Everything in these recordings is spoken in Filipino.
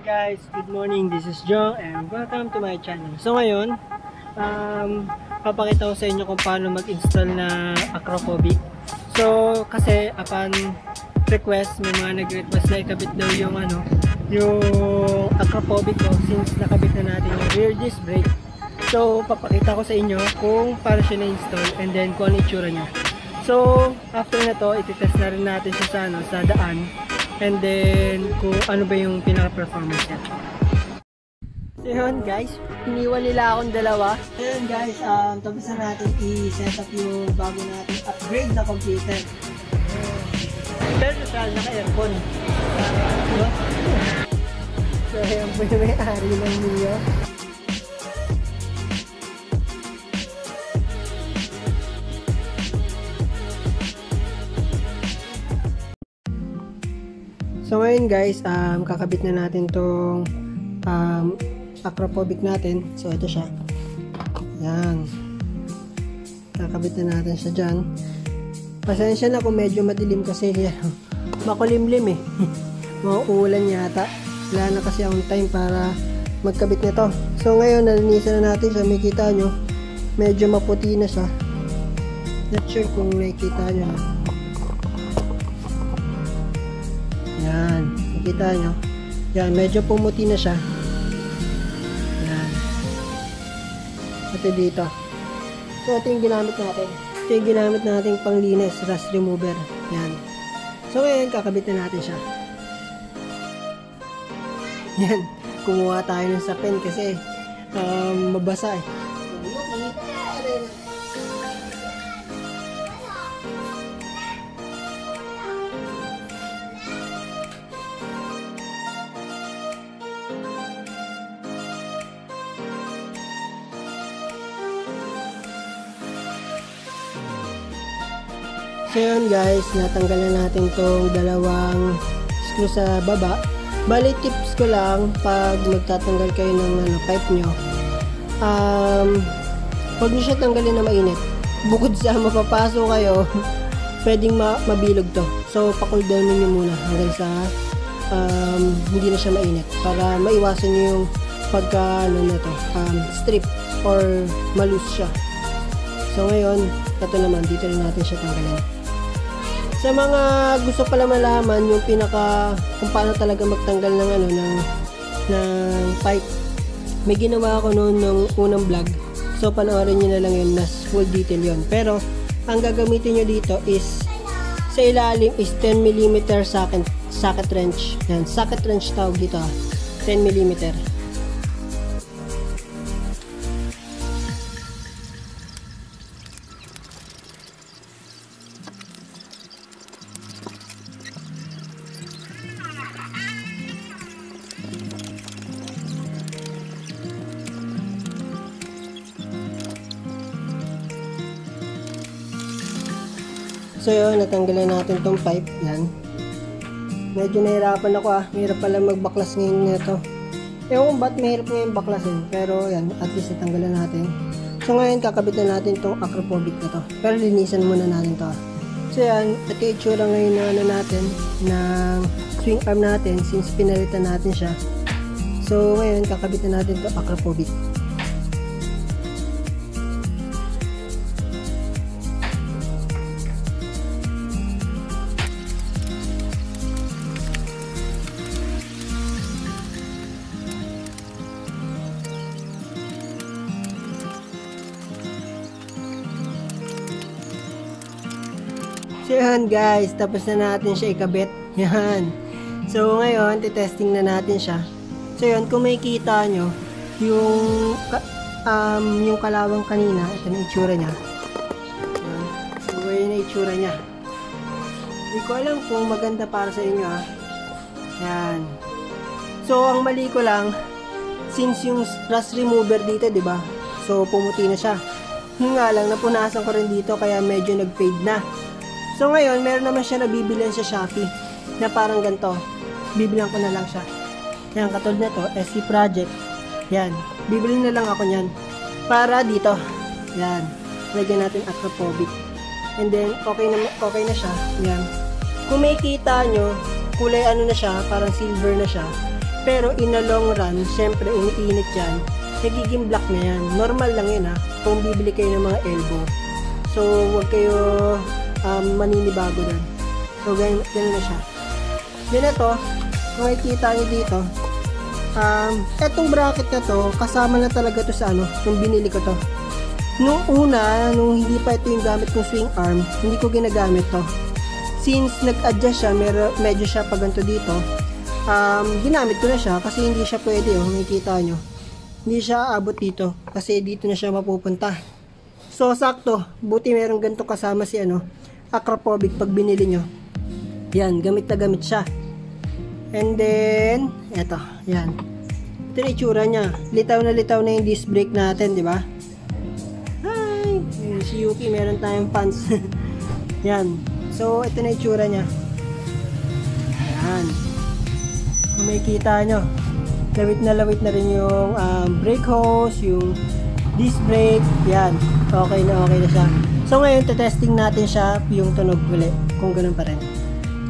Guys, good morning. This is Jong and welcome to my channel. So ngayon, papakita ko sa inyo kung paano mag-install na Acrophobic. So kasi upon request, may mga nag-request na ikabit daw yung Acrophobic ko since nakabit na natin yung rear disc brake. So papakita ko sa inyo kung paano siya na-install and then kung ano itsura niya. So after na to, ititest na rin natin siya sa daan. And then, kung ano ba yung pinaka-performance niya. So yun guys, iniwan nila akong dalawa. So yun guys, tapos na natin i-set up yung bago natin upgrade na computer. Pero siya, naka-aircon. So yun po yung may-ari ng Mio. So ngayon guys, kakabit na natin tong Acrophobic natin. So ito siya. Yan. Kakabit na natin siya dyan. Pasensya na kung medyo madilim kasi makulimlim eh. Mauulan yata. Wala na kasi akong time para magkabit nito. So ngayon, nalinisan na natin siya. May kita nyo. Medyo maputi na siya. Not sure kung nakikita nyo. Yan, nakita nyo. Yan, medyo pumuti na siya. Yan. Ito dito. So, ito yung ginamit natin. Ito yung ginamit natin panglinis, rust remover. Yan. So, ngayon, kakabit na natin siya. Yan. Kumuha tayo ng sapin kasi mabasa eh. So yun guys, natanggal na natin tong dalawang screw sa baba. Bali tips ko lang pag magtatanggal kayo ng pipe nyo, huwag nyo siya tanggalin na mainit. Bukod sa mapapasok kayo, pwedeng mabilog to. So pa-cool down nyo muna hanggang sa hindi na siya mainit para maiwasan nyo yung pagka strip or malus siya. So ngayon, ito naman, dito rin natin siya tanggalin. Sa mga gusto pala malaman yung kung paano talaga magtanggal ng pipe, may ginawa ako noon ng unang vlog. So panoorin nyo na lang yun, nas full detail yun. Pero ang gagamitin nyo dito is sa ilalim is 10mm socket wrench. Yan, socket wrench tawag dito, 10mm. So yun, natanggalan natin tong pipe. Yan. Medyo nahirapan ako Mahirap pala magbaklas ngayon nito. Ewan kung ba't mahirap ngayon baklasin. Pero yan, at least natanggalan natin. So ngayon, kakabit na natin tong Acrophobic na to. Pero linisan muna natin to. So yan, ito yung itsura ngayon na natin, ng swing arm natin since pinalitan natin siya. So ngayon, kakabit na natin tong Acrophobic. So yan guys, tapos na natin siya ikabit. Yan. So ngayon, titesting na natin siya. So yan, kung makikita nyo, yung kalawang kanina, ito na itsura niya. Yan. So yun na itsura niya. Hindi ko alam kung maganda para sa inyo Yan. So ang mali ko lang, since yung rust remover dito, diba? So pumuti na siya. Yung nga lang, napunasan ko rin dito kaya medyo nag-fade na. So ngayon, meron naman siya nabibilihan sa Shopee na parang ganito. Bibilihan ko na lang siya. Yan, katulad nito, SC Project. Yan, bibili na lang ako niyan. Para dito. Yan, lagyan natin Acrophobic. And then, okay na siya. Yan. Kung makikita nyo, kulay ano na siya, parang silver na siya. Pero in the long run, syempre umiinit yan, nagiging black na yan. Normal lang yun ha, kung bibili kayo ng mga elbow. So, huwag kayo maninibago doon. So, ganun na siya. Then ito, kung makikita nyo dito, etong bracket na to, kasama na talaga to sa nung binili ko to. Nung una, nung hindi pa ito yung gamit kong swing arm, hindi ko ginagamit to. Since nag-adjust siya, medyo siya pa ganito dito, ginamit ko na siya kasi hindi siya pwede, makikita nyo. Hindi siya abot dito kasi dito na siya mapupunta. So, sakto, buti meron ganito kasama si Acropovic pag binili nyo. Yan, gamit na gamit siya. And then, eto, yan. Ito na itsura niya. Litaw na yung disc brake natin, di ba? Hi! Si Yuki, meron tayong pants. Yan. So, ito na itsura niya. Yan. Kung makikita nyo, lawit na rin yung brake hose, yung disc brake. Yan. Okay na siya. So, ngayon, testing natin siya yung tunog ulit. Kung ganun pa rin.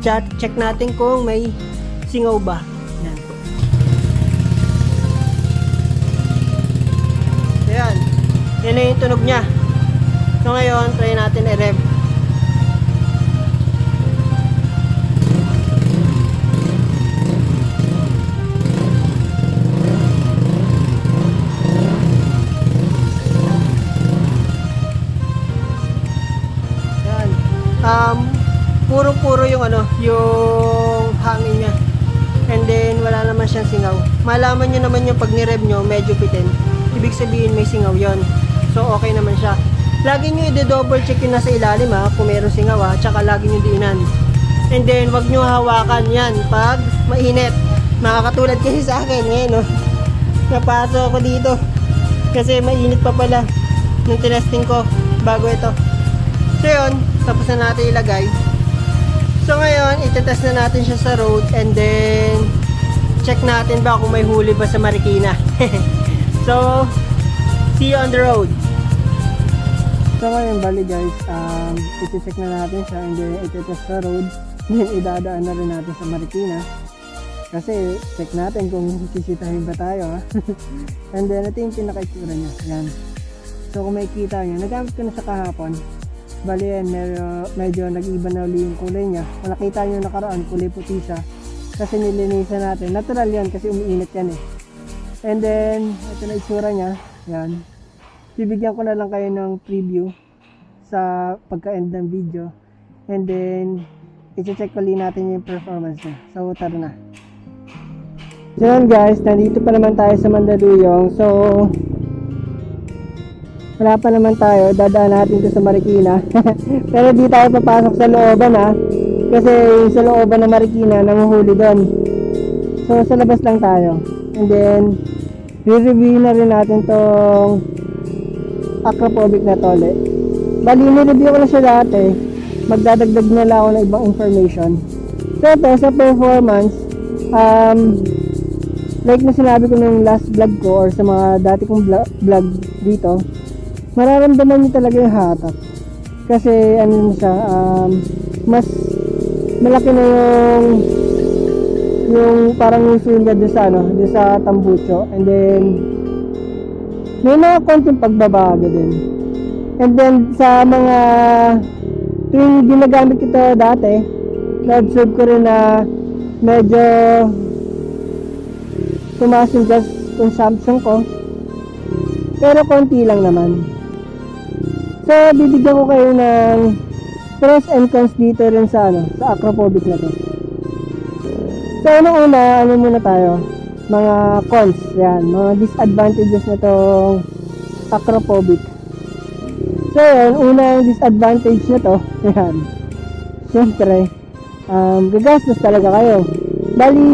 Check natin kung may singaw ba. Yan. Ayan. Yan na yung tunog niya. So ngayon, try natin i-rev. Yan. Puro yung yung hangin niya. And then, wala naman siyang singaw. Malaman nyo naman yung pag ni-rev nyo, medyo pitin. Ibig sabihin, may singaw yon. So, okay naman siya. Lagi nyo i-double check yung nasa ilalim kung meron singaw tsaka lagi nyo diinan. And then, wag nyo hawakan yan pag mainit. Makakatulad kasi sa akin, napasok ako dito. Kasi mainit pa pala nung tinesting ko bago ito. So, yun. Tapos na natin ilagay. So ngayon, itetest na natin siya sa road and then check natin ba kung may huli ba sa Marikina. So, see you on the road. So ngayon, bali guys, iti-check na natin siya and then itetest sa road. Then idadaan na rin natin sa Marikina. Kasi check natin kung sisitahin ba tayo. And then ito yung pinaka-itsura niya. Yan. So kung makikita nyo, nagamit ko na sa kahapon. Bali yan, medyo nag-iba na uli yung kulay niya. Kung nakita nyo nakaraan, kulay puti siya. Kasi nilinisan natin. Natural yan kasi umiinit yan And then, ito na itsura niya. Yan. Bibigyan ko na lang kayo ng preview sa pagka-end ng video. And then, i-check ulit natin yung performance niya. So, tara na. So yan guys, nandito pa naman tayo sa Mandaluyong. So, wala pa naman tayo, dadaan natin ito sa Marikina. Pero di tayo papasok sa looban kasi sa looban ng Marikina nanguhuli doon. So sa labas lang tayo. And then re-review na rin natin tong Acropovic na tole. Bali, ni-review ko na siya dati. Magdadagdag na lang ako ng ibang information. So ito, sa performance, like na sinabi ko nung last vlog ko or sa mga dati kong vlog dito, mararamdaman niyo talaga yung hatak kasi siya, mas malaki na yung parang yung sunya doon sa tambucho. And then may mga konting pagbabago din. And then sa mga tuwing ginagamit ito dati, na-observe ko rin na medyo tumaas yung gas consumption ko, pero konti lang naman. So, bibigyan ko kayo ng pros and cons dito rin sa Acropovic na to. So, una, muna tayo? Mga cons, yan, mga disadvantages na tong Acropovic. So, yan, unang disadvantage na to, yan. Siyempre, gagastos talaga kayo. Bali,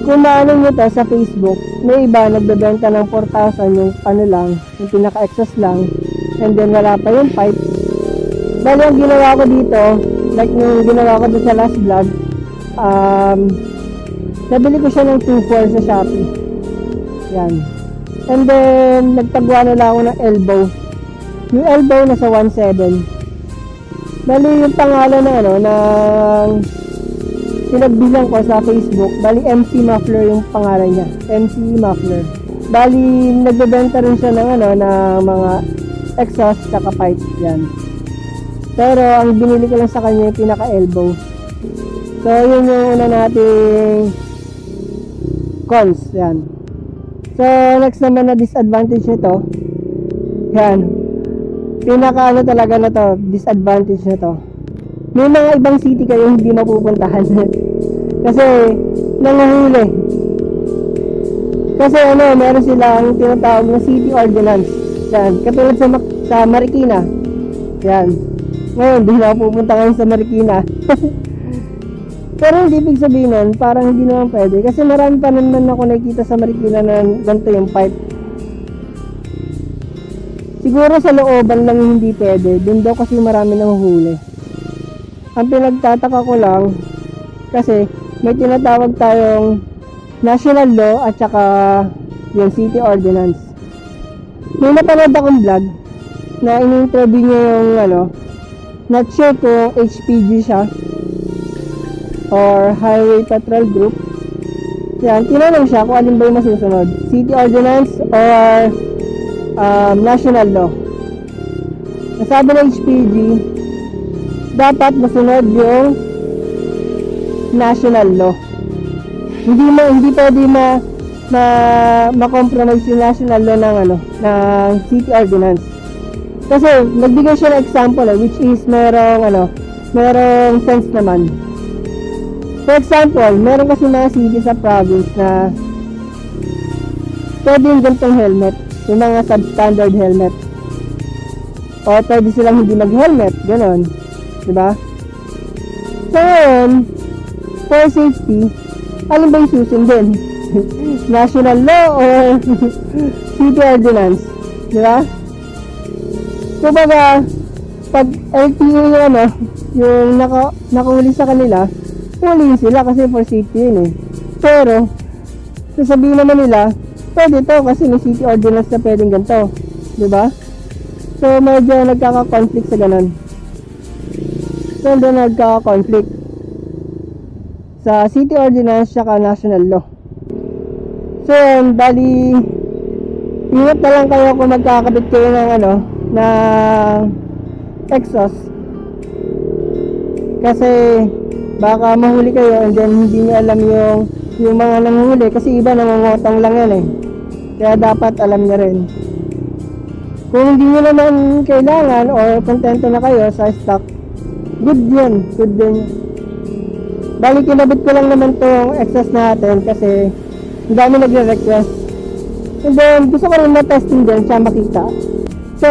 kung maano nyo to sa Facebook, may iba nagbebenta ng 4,000 yung yung pinaka-exhaust lang. And then wala pa yung pipe. Bali, ang ginawa ko dito, like nung ginawa ko dito sa last vlog, nabili ko siya ng 2.4 sa Shopee. Yan. And then, nagtagwa na lang ako ng elbow. Yung elbow nasa 1.7. Bali, yung pangalan ng pinagbilang ko sa Facebook, bali MC Muffler yung pangalan niya, MC Muffler. Bali nagbebenta rin siya ng ng mga exhaust tsaka pipe yan. Pero ang binili ko lang sa kanya yung pinaka elbow. So yun yung una nating cons yan. So next naman na disadvantage nito, yan, pinaka talaga na to, disadvantage na to, may mga ibang city kayo hindi mapupuntahan kasi nanguhuli. Kasi meron silang tinatawag na city ordinance yan, katulad sa Marikina yan. Ngayon di na pupunta kayo sa Marikina pero hindi ibig sabihin nun parang hindi naman pwede, kasi marami pa naman ako nakikita sa Marikina na ganito yung pipe. Siguro sa looban lang hindi pwede, dun daw kasi marami nahuhuli. Ang pinagtataka ko lang kasi may tinatawag tayong national law at saka yung city ordinance. May napanood akong vlog na in-interview niya yung not sure kung HPG siya or Highway Patrol Group. Yan, tinanong siya kung alin ba yung masusunod, city ordinance or national law. Nasabi ng HPG dapat masunod yung national law. Hindi pwede ma-compromise yung national law ng city ordinance. Kasi nagbigay siya ng example which is merong sense naman. For example, meron kasi mga city sa province na pwede yung ganitong helmet, yung mga substandard helmet, o pwede silang hindi mag-helmet, ganon, diba? So ngayon, for safety, alin ba yung susundin? National law or city ordinance, diba? Kumbaga, pag LTO yung nakahuli sa kanila, huliin sila kasi for safety yun eh. Pero sasabihin naman nila, pwede to kasi may city ordinance na pwedeng ganito, diba? So medyo nagkaka-conflict sa ganun. So doon nagkaka-conflict sa city ordinance saka national law. So bali, ingat na lang kayo kung magkakabit kayo ng exhaust, kasi baka mahuli kayo and then hindi nyo alam yung mga nanghuli, kasi iba nangungutang lang yan eh. Kaya dapat alam nyo rin. Kung hindi nyo naman kailangan or kontento na kayo sa stock, good yun, good din. Bali kinabit ko lang naman tong exhaust natin kasi ang dami nagre-request. And then gusto ko rin na-testing din siya makita. So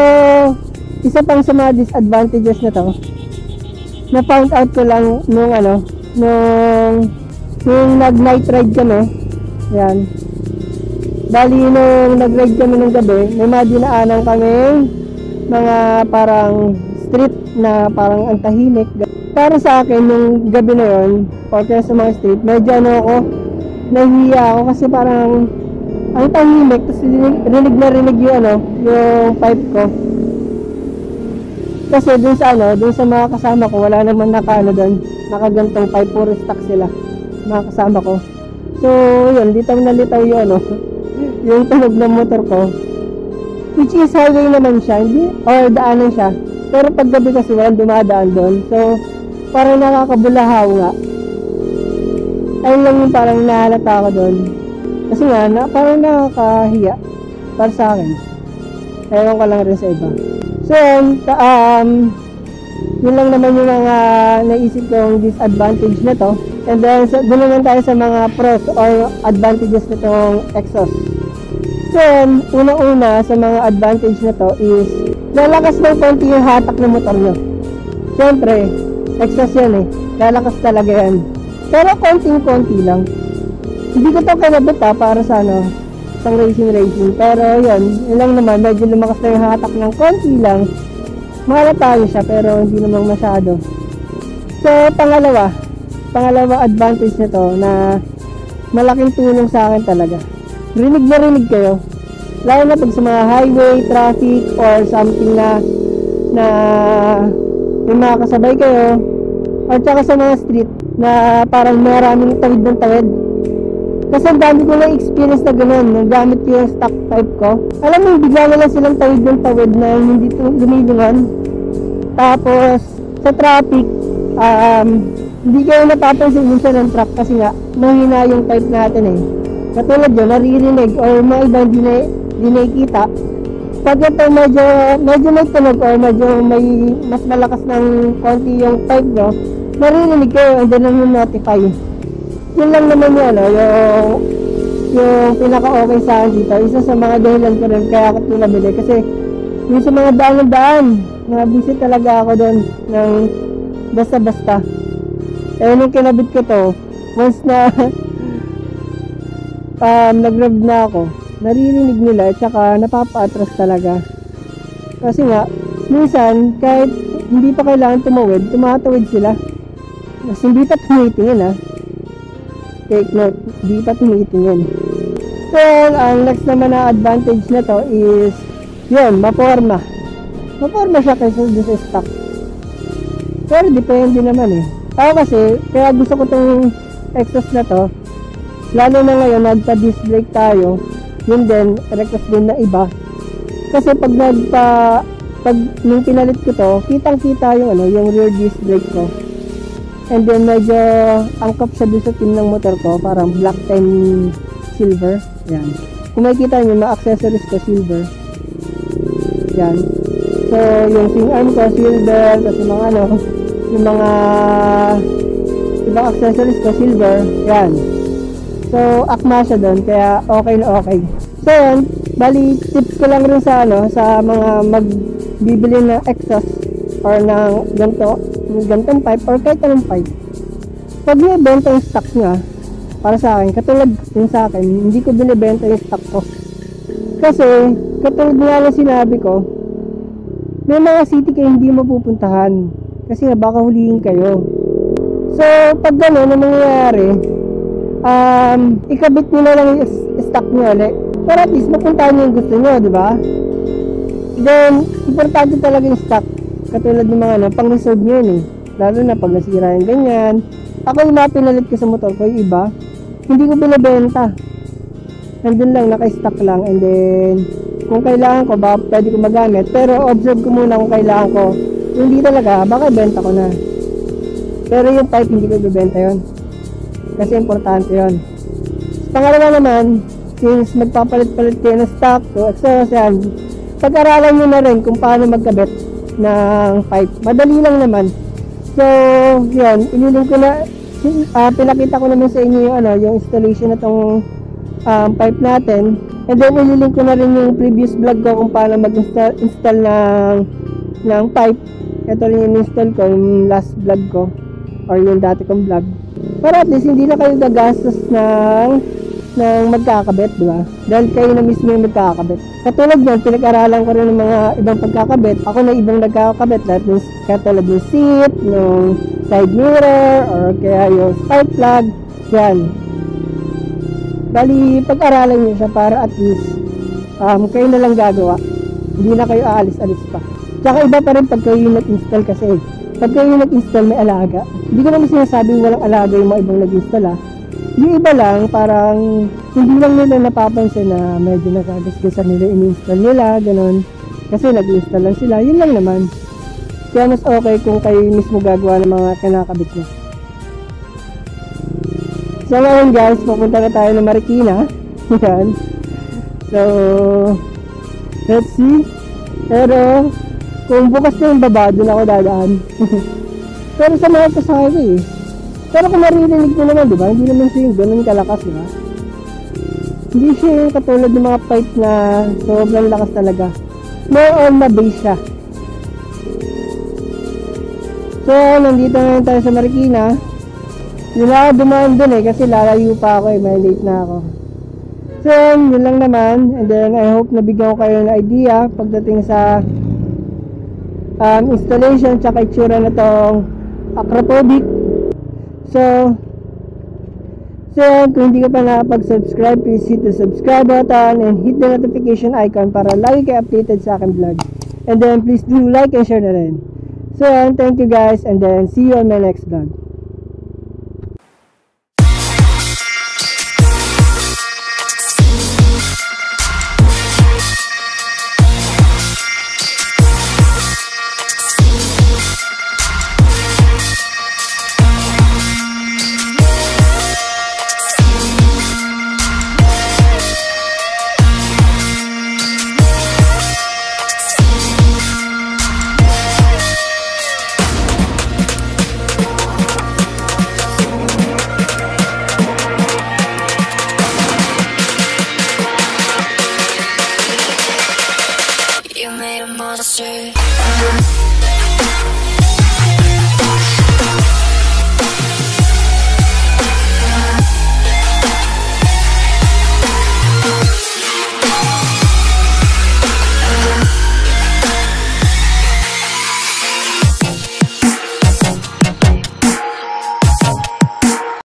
isa pang sa mga disadvantages na to, na found out ko lang nung nag-night ride kami. Yan. Bali nung nag-ride kami ng gabi, may mga dinaanan kami mga parang street na parang ang tahimik. Para sa akin nung gabi na yun, or kaya sa mga street, medyo nahihiya ako kasi parang ang tahimik, tapos rinig na rinig yung pipe ko. Kasi dun sa mga kasama ko, wala naman nakagantong pipe, puro stock sila, mga kasama ko. So, yun, litaw na litaw yun, yung tunog ng motor ko. Which is highway naman siya, or daanan siya. Pero pag gabi kasi walang dumadaan doon. So, parang nakakabulahaw nga. Ayun lang yung parang nahalata ko doon. Kasi nga, parang nakakahiya para sa akin. Ewan ko lang rin sa iba. So, yun lang naman yung mga naisip kong disadvantage na to. And then, doon naman tayo sa mga pros or advantages nitong exhaust. So, unang-una sa mga advantage na to is lalakas ng konti yung hatak ng motor nyo. Siyempre, exhaust yan eh. Lalakas talaga yan. Pero konting-konti lang. Hindi ko to kinabit para sa isang racing. Pero yun lang naman, medyo lumakas na yung hatak ng konti lang. Mahalata yun siya, pero hindi naman masyado. So, pangalawa advantage nito na malaking tulong sa akin talaga. Rinig na rinig kayo. Lalo na pag sa mga highway, traffic, or something na may mga kasabay kayo, or tsaka sa mga street, na parang maraming tawid ng tawid. Kasi ang dami ko na experience na gano'n nung gamit ko yung stock pipe ko. Alam mo, bigla na lang silang tawid ng tawid na hindi lumilingon. Tapos sa traffic, hindi kayo napapansin minsan ng truck kasi nga mahina yung pipe natin eh. Katulad yun, naririnig or mga iba hindi nakikita. Pag ito medyo may tunog or medyo may mas malakas ng konti yung pipe nyo, naririnig kayo and then notify. Yun lang naman yun, yung pinaka-okay sa akin dito. Isa sa mga dahilan ko rin kaya ako ito nabili. Kasi yung sa mga daan nabisit talaga ako doon ng basta-basta. Eh nung kinabit ko to, once na nag-rev na ako, naririnig nila at saka napapa-atras talaga. Kasi nga, minsan kahit hindi pa kailangan tumawid, tumatawid sila. Mas hindi pa tumitingin ha. Take note, hindi pa tumitingin. So, ang next naman na advantage na to is yun, maporma. Maporma siya kaysa sa stock. Pero depende naman eh. Ako kasi, kaya gusto ko tong exhaust na to, lalo na ngayon nagpa-disc brake tayo, yun din, request din na iba. Kasi pag nung pinalit ko to, kitang-kita yung rear disc brake ko. And then medyo angkop siya dun sa team ng motor ko, parang black and silver. Yan. Kung makikita nyo, mga accessories ko silver. Yan. So, yung swing arm ko silver, tapos yung mga ibang accessories ko silver. Yan. So, akma siya dun, kaya okay na okay. So, yan. Bali, tips ko lang rin sa mga magbibili ng exhaust or ng gantong pipe or kahit anong pipe. Pag binibenta yung stock niya, para sa akin, katulad yung sa akin, hindi ko binibenta yung stock ko. Kasi, katulad nga lang sinabi ko, may mga city kayo hindi mapupuntahan. Kasi nga, baka hulihin kayo. So, pag gano'n, ang mangyayari, ikabit nyo na lang yung stock nyo ulit. Para at least, mapuntahan nyo yung gusto nyo, di ba? Then, importante talaga yung stock. Katulad ng mga pang-reserve nyo yun eh. Lalo na pag nasira yung ganyan. Ako yung mga pinalit ko sa motor ko, yung iba, hindi ko binibenta. Nandun lang, naka-stock lang. And then, kung kailangan ko, pwede ko magamit. Pero observe ko muna kung kailangan ko. Kung hindi talaga, baka benta ko na. Pero yung pipe, hindi ko bibenta yun. Kasi importante yun. Pangalawa naman, since magpapalit-palit kayo ng stock, so exhaust yan, pag-aralan nyo na rin kung paano magkabit ng pipe. Madali lang naman. So, yan, inilink ko na, pinakita ko naman sa inyo yung installation na tong pipe natin. And then, inilink ko na rin yung previous vlog ko kung paano mag-install ng pipe. Ito rin yung install ko, yung last vlog ko, or yung dati kong vlog. Para at least, hindi na kayo gagastos ng magkakabit, di ba? Dahil kayo na mismo yung magkakabit. Katulad yan, pinag-aralan ko rin ng mga ibang pagkakabit. Ako na ibang nagkakabit, katulad ng seat, ng side mirror, or kaya yung spark plug, yan. Bali, pag-aralan nyo siya para at least kayo na lang gagawa. Hindi na kayo aalis-alis pa. Tsaka iba pa rin pag kayo yung nag-install kasi. Pag kayo yung nag-install, may alaga. Hindi ko naman sinasabing walang alaga yung mga ibang nag-install Yung iba lang, parang hindi lang nila napapansin na medyo nakagasgasan nila in-install nila, ganun. Kasi nag-install lang sila, yun lang naman. Kaya mas okay kung kayo mismo gagawa ng mga kinakabit nyo. So ngayon guys, pupunta na tayo ng Marikina. Yan. So, let's see. Pero, kung bukas na yung baba, doon ako dadaan. Pero sa mga pa sa highway Pero kung maririnig mo naman, di ba? Hindi naman siya yung ganun kalakas, di ba? Hindi siya yung katulad ng mga pipe na sobrang lakas talaga. More on na base siya. So, nandito na tayo sa Marikina. Yun ako dumaan dun kasi lalayo pa ako may late na ako. So, yun lang naman. And then, I hope nabigyan ko kayo ng idea pagdating sa installation tsaka itsura na tong Acrophobic. So, kung hindi ka pa nakapag-subscribe, please hit the subscribe button and hit the notification icon para lagi kayo updated sa aking vlog. And then, please do like and share na rin. So, thank you guys and then see you on my next vlog.